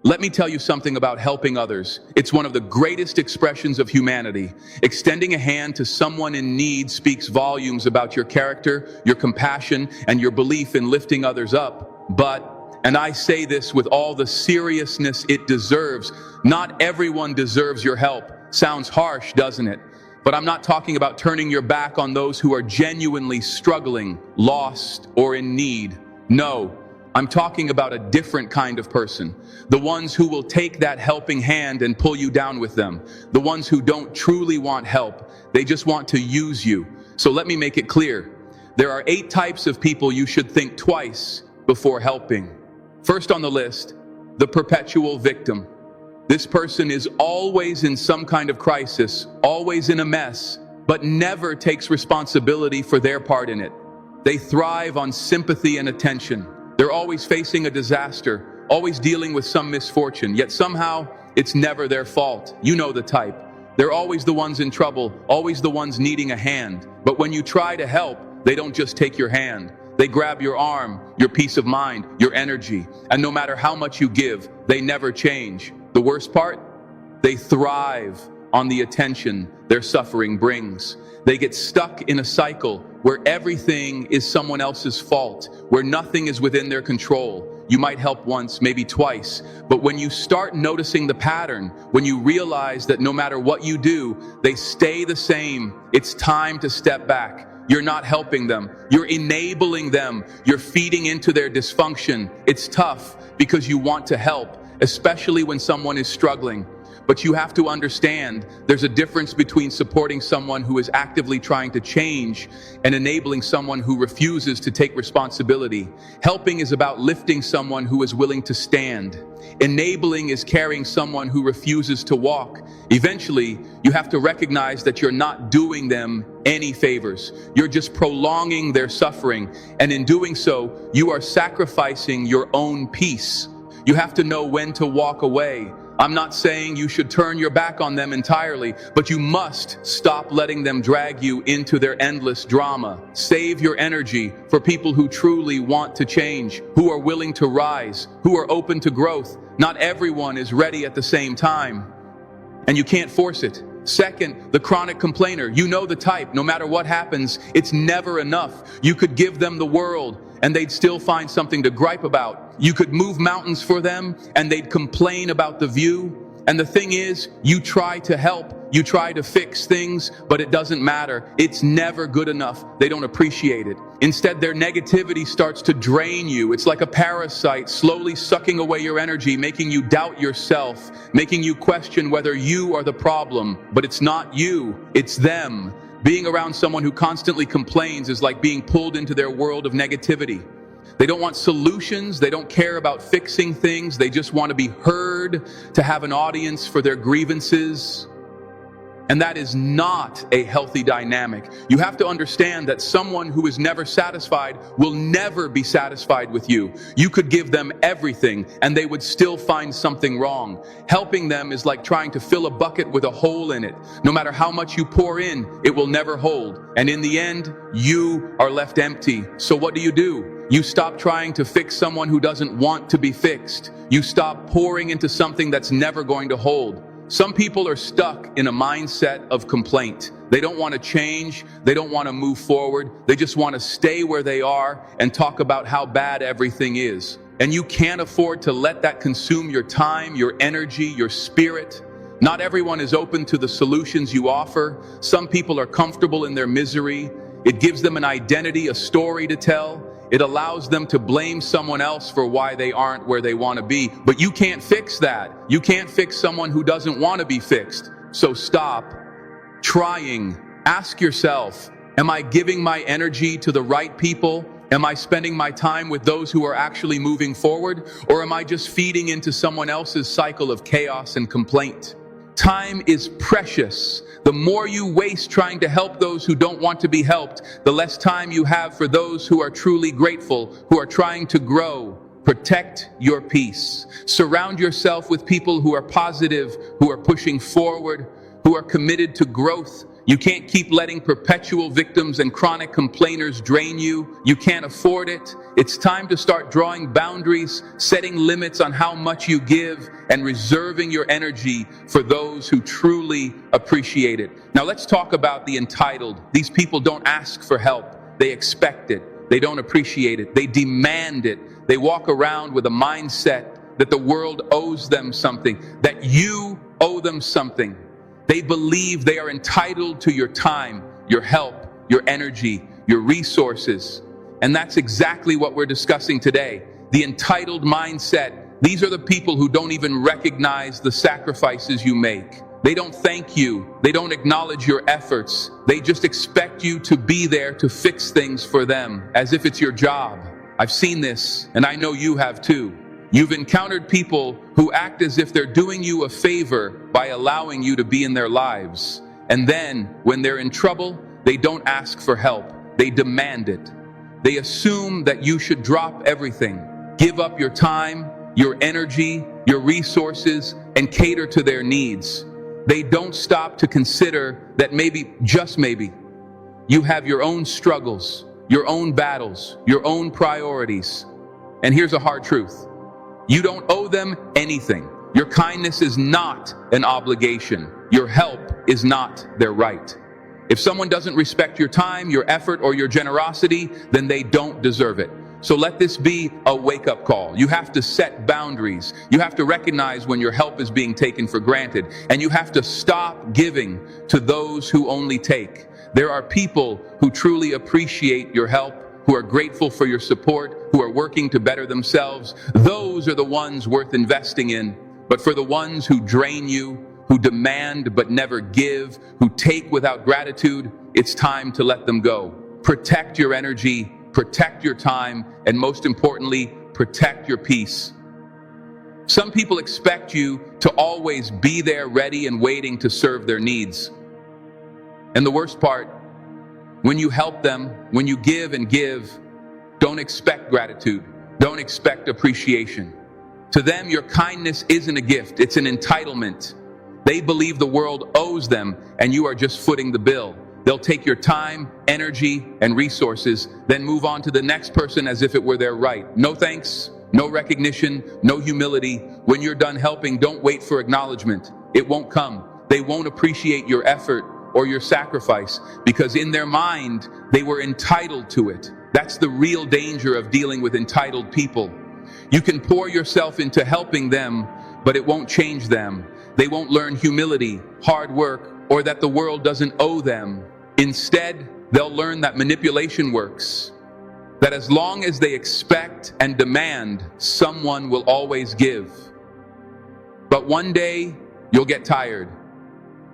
Let me tell you something about helping others. It's one of the greatest expressions of humanity. Extending a hand to someone in need speaks volumes about your character, your compassion, and your belief in lifting others up. But, and I say this with all the seriousness it deserves, not everyone deserves your help. Sounds harsh, doesn't it? But I'm not talking about turning your back on those who are genuinely struggling, lost, or in need. No. I'm talking about a different kind of person. The ones who will take that helping hand and pull you down with them. The ones who don't truly want help. They just want to use you. So let me make it clear. There are 8 types of people you should think twice before helping. First on the list, the perpetual victim. This person is always in some kind of crisis, always in a mess, but never takes responsibility for their part in it. They thrive on sympathy and attention. They're always facing a disaster, always dealing with some misfortune, yet somehow it's never their fault. You know the type. They're always the ones in trouble, always the ones needing a hand. But when you try to help, they don't just take your hand. They grab your arm, your peace of mind, your energy. And no matter how much you give, they never change. The worst part? They thrive on the attention their suffering brings. They get stuck in a cycle where everything is someone else's fault, where nothing is within their control. You might help once, maybe twice, but when you start noticing the pattern, when you realize that no matter what you do, they stay the same, it's time to step back. You're not helping them. You're enabling them. You're feeding into their dysfunction. It's tough because you want to help, especially when someone is struggling. But you have to understand there's a difference between supporting someone who is actively trying to change and enabling someone who refuses to take responsibility. Helping is about lifting someone who is willing to stand. Enabling is carrying someone who refuses to walk. Eventually, you have to recognize that you're not doing them any favors. You're just prolonging their suffering. And in doing so, you are sacrificing your own peace. You have to know when to walk away. I'm not saying you should turn your back on them entirely, but you must stop letting them drag you into their endless drama. Save your energy for people who truly want to change, who are willing to rise, who are open to growth. Not everyone is ready at the same time, and you can't force it. Second, the chronic complainer. You know the type. No matter what happens, it's never enough. You could give them the world, and they'd still find something to gripe about. You could move mountains for them, and they'd complain about the view. And the thing is, you try to help, you try to fix things, but it doesn't matter. It's never good enough. They don't appreciate it. Instead, their negativity starts to drain you. It's like a parasite slowly sucking away your energy, making you doubt yourself, making you question whether you are the problem. But it's not you, it's them. Being around someone who constantly complains is like being pulled into their world of negativity. They don't want solutions. They don't care about fixing things. They just want to be heard, to have an audience for their grievances. And that is not a healthy dynamic. You have to understand that someone who is never satisfied will never be satisfied with you. You could give them everything and they would still find something wrong. Helping them is like trying to fill a bucket with a hole in it. No matter how much you pour in, it will never hold. And in the end, you are left empty. So what do? You stop trying to fix someone who doesn't want to be fixed. You stop pouring into something that's never going to hold. Some people are stuck in a mindset of complaint. They don't want to change. They don't want to move forward. They just want to stay where they are and talk about how bad everything is. And you can't afford to let that consume your time, your energy, your spirit. Not everyone is open to the solutions you offer. Some people are comfortable in their misery. It gives them an identity, a story to tell. It allows them to blame someone else for why they aren't where they want to be. But you can't fix that. You can't fix someone who doesn't want to be fixed. So stop trying. Ask yourself, am I giving my energy to the right people? Am I spending my time with those who are actually moving forward? Or am I just feeding into someone else's cycle of chaos and complaint? Time is precious. The more you waste trying to help those who don't want to be helped, the less time you have for those who are truly grateful, who are trying to grow. Protect your peace. Surround yourself with people who are positive, who are pushing forward, who are committed to growth. You can't keep letting perpetual victims and chronic complainers drain you. You can't afford it. It's time to start drawing boundaries, setting limits on how much you give, and reserving your energy for those who truly appreciate it. Now let's talk about the entitled. These people don't ask for help. They expect it. They don't appreciate it. They demand it. They walk around with a mindset that the world owes them something, that you owe them something. They believe they are entitled to your time, your help, your energy, your resources. And that's exactly what we're discussing today. The entitled mindset. These are the people who don't even recognize the sacrifices you make. They don't thank you. They don't acknowledge your efforts. They just expect you to be there to fix things for them, as if it's your job. I've seen this, and I know you have too. You've encountered people who act as if they're doing you a favor by allowing you to be in their lives. And then, when they're in trouble, they don't ask for help. They demand it. They assume that you should drop everything, give up your time, your energy, your resources, and cater to their needs. They don't stop to consider that maybe, just maybe, you have your own struggles, your own battles, your own priorities. And here's a hard truth. You don't owe them anything. Your kindness is not an obligation. Your help is not their right. If someone doesn't respect your time, your effort, or your generosity, then they don't deserve it. So let this be a wake-up call. You have to set boundaries. You have to recognize when your help is being taken for granted. And you have to stop giving to those who only take. There are people who truly appreciate your help, who are grateful for your support, who are working to better themselves. Those are the ones worth investing in. But for the ones who drain you, who demand but never give, who take without gratitude, it's time to let them go. Protect your energy, protect your time, and most importantly, protect your peace. Some people expect you to always be there ready and waiting to serve their needs. And the worst part, when you help them, when you give and give, don't expect gratitude. Don't expect appreciation. To them, your kindness isn't a gift, it's an entitlement. They believe the world owes them, and you are just footing the bill. They'll take your time, energy, and resources, then move on to the next person as if it were their right. No thanks, no recognition, no humility. When you're done helping, don't wait for acknowledgement. It won't come. They won't appreciate your effort or your sacrifice, because in their mind, they were entitled to it. That's the real danger of dealing with entitled people. You can pour yourself into helping them, but it won't change them. They won't learn humility, hard work, or that the world doesn't owe them. Instead, they'll learn that manipulation works, that as long as they expect and demand, someone will always give. But one day, you'll get tired.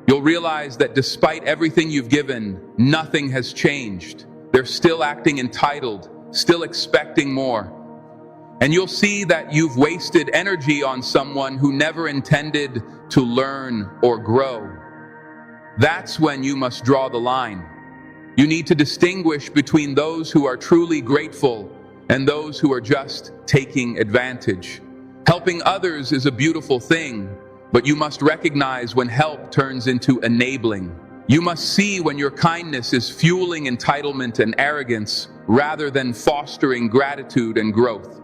You'll realize that despite everything you've given, nothing has changed. They're still acting entitled, still expecting more. And you'll see that you've wasted energy on someone who never intended to learn or grow. That's when you must draw the line. You need to distinguish between those who are truly grateful and those who are just taking advantage. Helping others is a beautiful thing, but you must recognize when help turns into enabling. You must see when your kindness is fueling entitlement and arrogance rather than fostering gratitude and growth.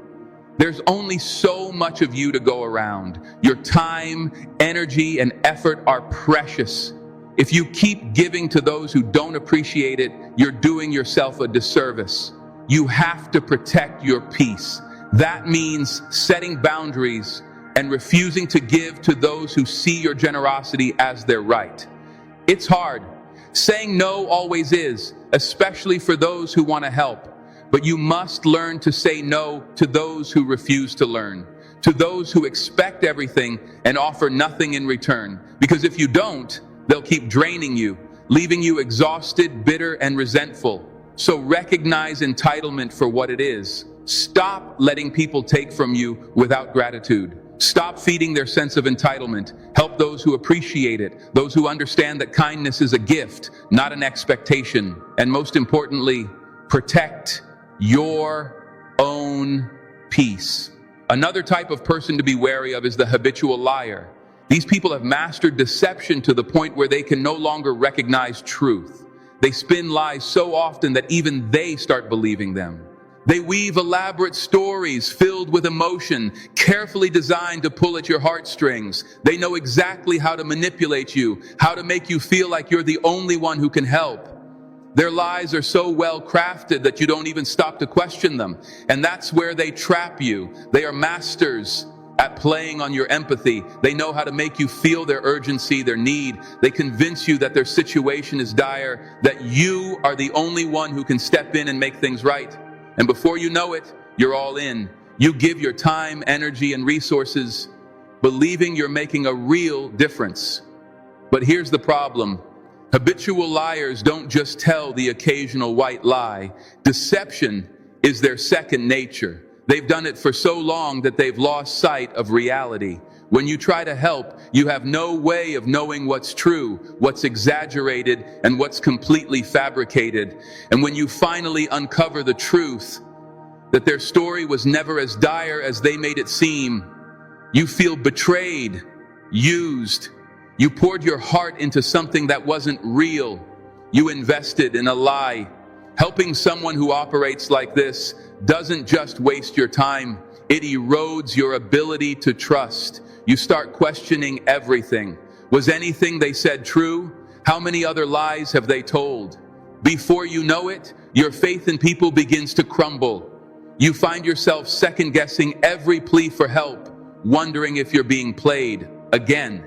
There's only so much of you to go around. Your time, energy, and effort are precious. If you keep giving to those who don't appreciate it, you're doing yourself a disservice. You have to protect your peace. That means setting boundaries and refusing to give to those who see your generosity as their right. It's hard. Saying no always is, especially for those who want to help. But you must learn to say no to those who refuse to learn, to those who expect everything and offer nothing in return. Because if you don't, they'll keep draining you, leaving you exhausted, bitter, and resentful. So recognize entitlement for what it is. Stop letting people take from you without gratitude. Stop feeding their sense of entitlement. Help those who appreciate it, those who understand that kindness is a gift, not an expectation. And most importantly, protect your own peace. Another type of person to be wary of is the habitual liar. These people have mastered deception to the point where they can no longer recognize truth. They spin lies so often that even they start believing them. They weave elaborate stories filled with emotion, carefully designed to pull at your heartstrings. They know exactly how to manipulate you, how to make you feel like you're the only one who can help. Their lies are so well crafted that you don't even stop to question them. And that's where they trap you. They are masters at playing on your empathy. They know how to make you feel their urgency, their need. They convince you that their situation is dire, that you are the only one who can step in and make things right. And before you know it, you're all in. You give your time, energy, and resources, believing you're making a real difference. But here's the problem. Habitual liars don't just tell the occasional white lie. Deception is their second nature. They've done it for so long that they've lost sight of reality. When you try to help, you have no way of knowing what's true, what's exaggerated, and what's completely fabricated. And when you finally uncover the truth, that their story was never as dire as they made it seem, you feel betrayed, used. You poured your heart into something that wasn't real. You invested in a lie. Helping someone who operates like this doesn't just waste your time, it erodes your ability to trust. You start questioning everything. Was anything they said true? How many other lies have they told? Before you know it, your faith in people begins to crumble. You find yourself second-guessing every plea for help, wondering if you're being played again.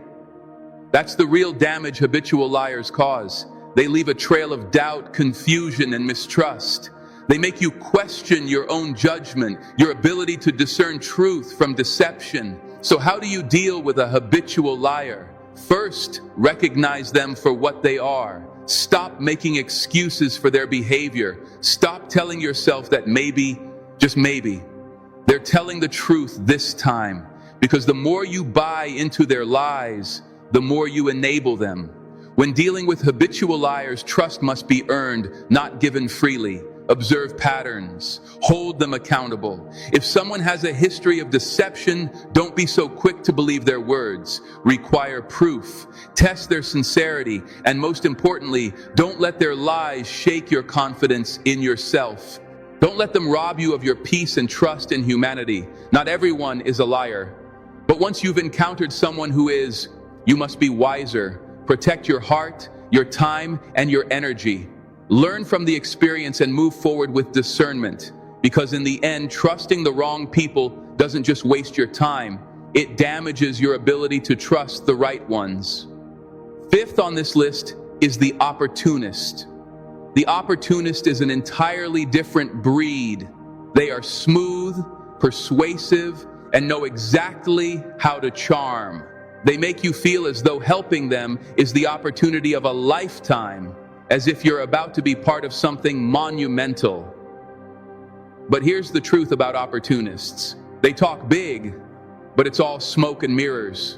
That's the real damage habitual liars cause. They leave a trail of doubt, confusion, and mistrust. They make you question your own judgment, your ability to discern truth from deception. So how do you deal with a habitual liar? First, recognize them for what they are. Stop making excuses for their behavior. Stop telling yourself that maybe, just maybe, they're telling the truth this time. Because the more you buy into their lies, the more you enable them. When dealing with habitual liars, trust must be earned, not given freely. Observe patterns. Hold them accountable. If someone has a history of deception, don't be so quick to believe their words. Require proof. Test their sincerity. And most importantly, don't let their lies shake your confidence in yourself. Don't let them rob you of your peace and trust in humanity. Not everyone is a liar. But once you've encountered someone who is, you must be wiser. Protect your heart, your time, and your energy. Learn from the experience and move forward with discernment, because in the end, trusting the wrong people doesn't just waste your time, it damages your ability to trust the right ones. Fifth on this list is the opportunist. The opportunist is an entirely different breed. They are smooth, persuasive, and know exactly how to charm. They make you feel as though helping them is the opportunity of a lifetime, as if you're about to be part of something monumental. But here's the truth about opportunists. They talk big, but it's all smoke and mirrors.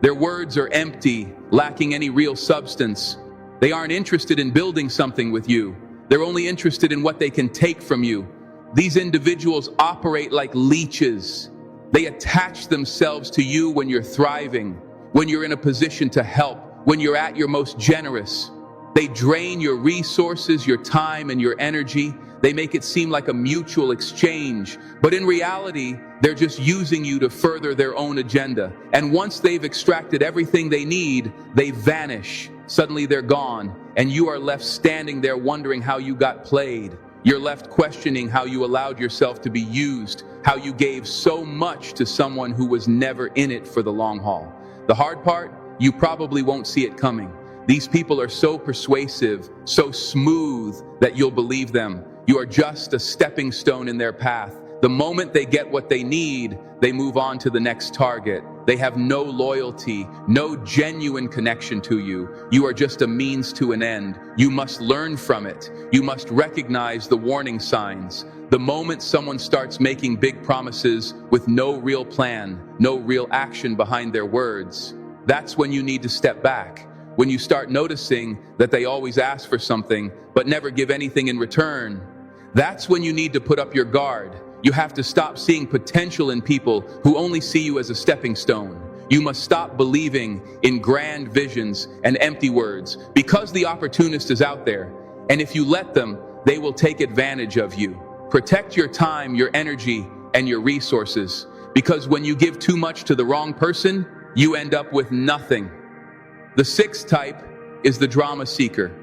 Their words are empty, lacking any real substance. They aren't interested in building something with you. They're only interested in what they can take from you. These individuals operate like leeches. They attach themselves to you when you're thriving, when you're in a position to help, when you're at your most generous. They drain your resources, your time, and your energy. They make it seem like a mutual exchange, but in reality, they're just using you to further their own agenda. And once they've extracted everything they need, they vanish. Suddenly they're gone, and you are left standing there wondering how you got played. You're left questioning how you allowed yourself to be used, how you gave so much to someone who was never in it for the long haul. The hard part, you probably won't see it coming. These people are so persuasive, so smooth that you'll believe them. You are just a stepping stone in their path. The moment they get what they need, they move on to the next target. They have no loyalty, no genuine connection to you. You are just a means to an end. You must learn from it. You must recognize the warning signs. The moment someone starts making big promises with no real plan, no real action behind their words, that's when you need to step back. When you start noticing that they always ask for something, but never give anything in return, that's when you need to put up your guard. You have to stop seeing potential in people who only see you as a stepping stone. You must stop believing in grand visions and empty words, because the opportunist is out there, and if you let them, they will take advantage of you. Protect your time, your energy, and your resources, because when you give too much to the wrong person, you end up with nothing. The sixth type is the drama seeker.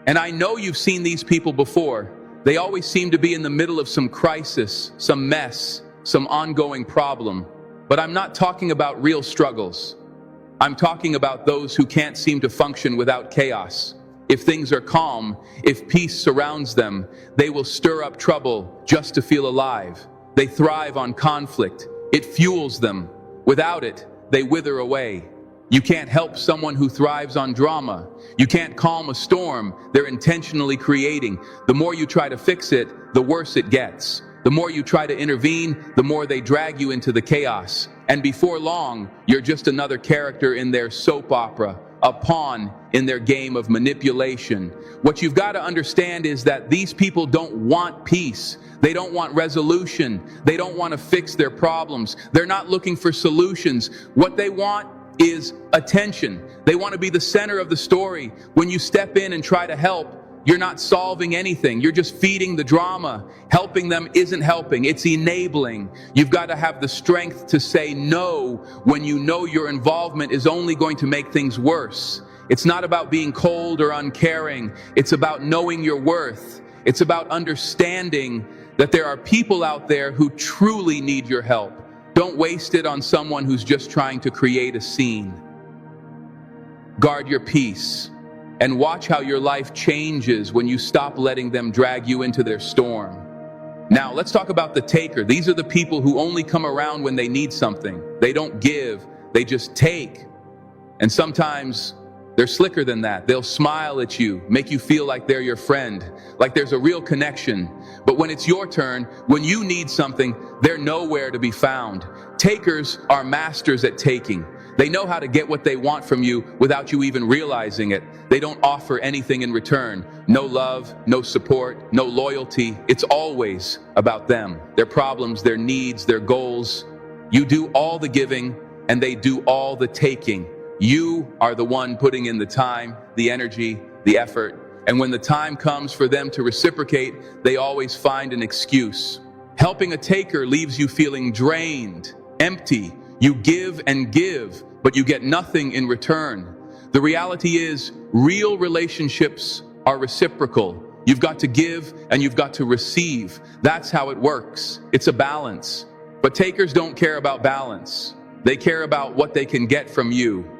And I know you've seen these people before. They always seem to be in the middle of some crisis, some mess, some ongoing problem. But I'm not talking about real struggles. I'm talking about those who can't seem to function without chaos. If things are calm, if peace surrounds them, they will stir up trouble just to feel alive. They thrive on conflict. It fuels them. Without it, they wither away. You can't help someone who thrives on drama. You can't calm a storm they're intentionally creating. The more you try to fix it, the worse it gets. The more you try to intervene, the more they drag you into the chaos. And before long, you're just another character in their soap opera, a pawn in their game of manipulation. What you've got to understand is that these people don't want peace. They don't want resolution. They don't want to fix their problems. They're not looking for solutions. What they want is attention. They want to be the center of the story. When you step in and try to help, you're not solving anything. You're just feeding the drama. Helping them isn't helping. It's enabling. You've got to have the strength to say no when you know your involvement is only going to make things worse. It's not about being cold or uncaring. It's about knowing your worth. It's about understanding that there are people out there who truly need your help. Don't waste it on someone who's just trying to create a scene. Guard your peace and watch how your life changes when you stop letting them drag you into their storm. Now, let's talk about the taker. These are the people who only come around when they need something. They don't give, they just take. And sometimes they're slicker than that. They'll smile at you, make you feel like they're your friend, like there's a real connection. But when it's your turn, when you need something, they're nowhere to be found. Takers are masters at taking. They know how to get what they want from you without you even realizing it. They don't offer anything in return. No love, no support, no loyalty. It's always about them, their problems, their needs, their goals. You do all the giving and they do all the taking. You are the one putting in the time, the energy, the effort. And when the time comes for them to reciprocate, they always find an excuse. Helping a taker leaves you feeling drained, empty. You give and give, but you get nothing in return. The reality is, real relationships are reciprocal. You've got to give and you've got to receive. That's how it works. It's a balance. But takers don't care about balance. They care about what they can get from you.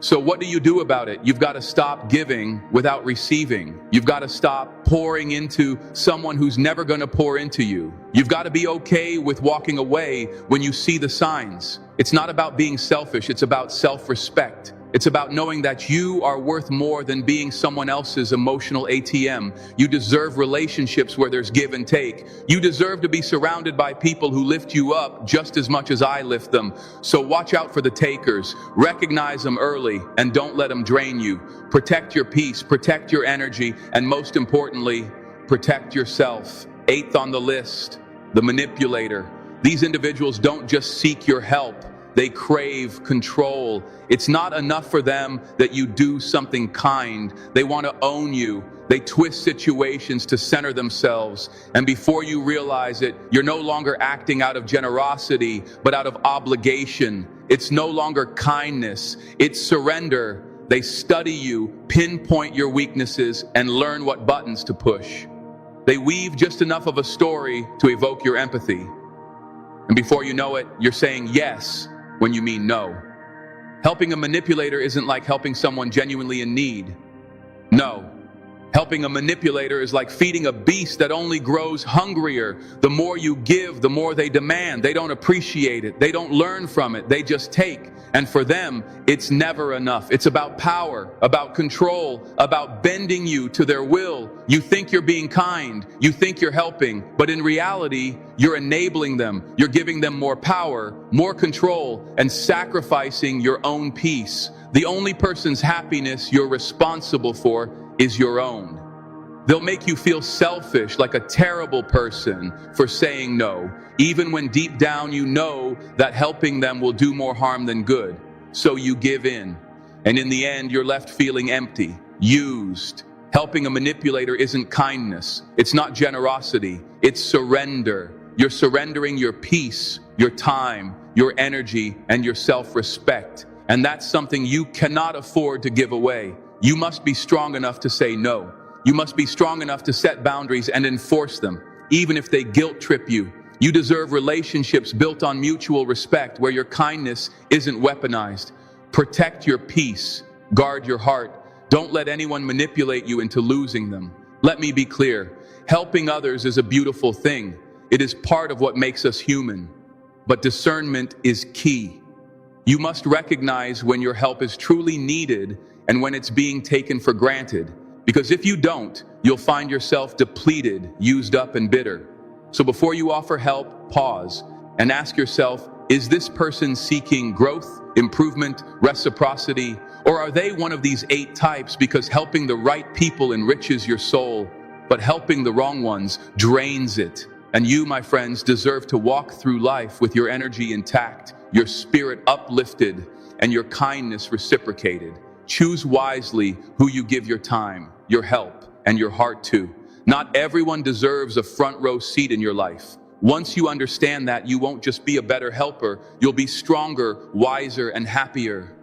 So what do you do about it? You've got to stop giving without receiving. You've got to stop pouring into someone who's never going to pour into you. You've got to be okay with walking away when you see the signs. It's not about being selfish. It's about self-respect. It's about knowing that you are worth more than being someone else's emotional ATM. You deserve relationships where there's give and take. You deserve to be surrounded by people who lift you up just as much as I lift them. So watch out for the takers. Recognize them early and don't let them drain you. Protect your peace, protect your energy, and most importantly, protect yourself. Eighth on the list, the manipulator. These individuals don't just seek your help. They crave control. It's not enough for them that you do something kind. They want to own you. They twist situations to center themselves. And before you realize it, you're no longer acting out of generosity, but out of obligation. It's no longer kindness. It's surrender. They study you, pinpoint your weaknesses, and learn what buttons to push. They weave just enough of a story to evoke your empathy. And before you know it, you're saying yes when you mean no. Helping a manipulator isn't like helping someone genuinely in need. No. Helping a manipulator is like feeding a beast that only grows hungrier. The more you give, the more they demand. They don't appreciate it. They don't learn from it. They just take. And for them, it's never enough. It's about power, about control, about bending you to their will. You think you're being kind. You think you're helping. But in reality, you're enabling them. You're giving them more power, more control, and sacrificing your own peace. The only person's happiness you're responsible for is your own. They'll make you feel selfish, like a terrible person for saying no, even when deep down you know that helping them will do more harm than good. So you give in. And in the end, you're left feeling empty, used. Helping a manipulator isn't kindness. It's not generosity. It's surrender. You're surrendering your peace, your time, your energy, and your self-respect. And that's something you cannot afford to give away. You must be strong enough to say no. You must be strong enough to set boundaries and enforce them, even if they guilt trip you. You deserve relationships built on mutual respect, where your kindness isn't weaponized. Protect your peace. Guard your heart. Don't let anyone manipulate you into losing them. Let me be clear. Helping others is a beautiful thing. It is part of what makes us human. But discernment is key. You must recognize when your help is truly needed and when it's being taken for granted. Because if you don't, you'll find yourself depleted, used up, and bitter. So before you offer help, pause and ask yourself, is this person seeking growth, improvement, reciprocity, or are they one of these 8 types? Because helping the right people enriches your soul, but helping the wrong ones drains it. And you, my friends, deserve to walk through life with your energy intact, your spirit uplifted, and your kindness reciprocated. Choose wisely who you give your time, your help, and your heart to. Not everyone deserves a front row seat in your life. Once you understand that, you won't just be a better helper, you'll be stronger, wiser, and happier.